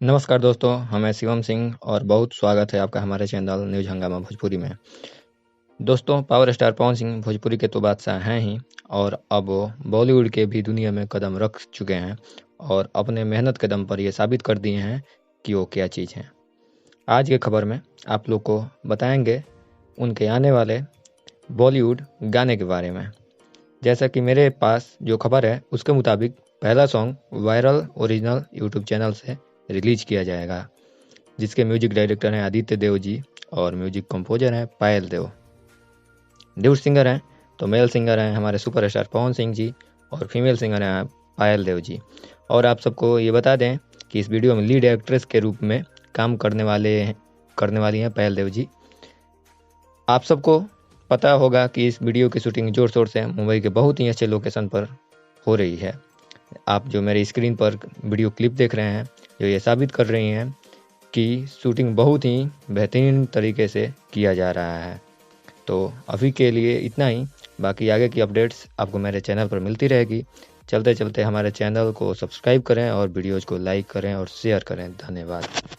नमस्कार दोस्तों, मैं शिवम सिंह और बहुत स्वागत है आपका हमारे चैनल न्यूज़ हंगामा भोजपुरी में। दोस्तों, पावर स्टार पवन सिंह भोजपुरी के तो बादशाह हैं ही और अब वो बॉलीवुड के भी दुनिया में कदम रख चुके हैं और अपने मेहनत के दम पर ये साबित कर दिए हैं कि वो क्या चीज़ हैं। आज के खबर में आप लोग को बताएंगे उनके आने वाले बॉलीवुड गाने के बारे में। जैसा कि मेरे पास जो खबर है उसके मुताबिक पहला song viral original YouTube channel से रिलीज किया जाएगा, जिसके म्यूजिक डायरेक्टर हैं आदित्य देव जी और म्यूजिक कंपोजर हैं पायल देव। ड्यूट सिंगर हैं तो मेल सिंगर हैं हमारे सुपरस्टार पवन सिंह जी और फीमेल सिंगर हैं पायल देव जी। और आप सबको ये बता दें कि इस वीडियो में लीड एक्ट्रेस के रूप में काम करने वाली हैं पायल देव जी। आप सबको पता होगा कि इस वीडियो की शूटिंग जोर शोर से मुंबई के बहुत ही अच्छे लोकेशन पर हो रही है। आप जो मेरे स्क्रीन पर वीडियो क्लिप देख रहे हैं, जो ये साबित कर रही हैं कि शूटिंग बहुत ही बेहतरीन तरीके से किया जा रहा है। तो अभी के लिए इतना ही, बाकी आगे की अपडेट्स आपको मेरे चैनल पर मिलती रहेगी। चलते चलते हमारे चैनल को सब्सक्राइब करें और वीडियोज़ को लाइक करें और शेयर करें। धन्यवाद।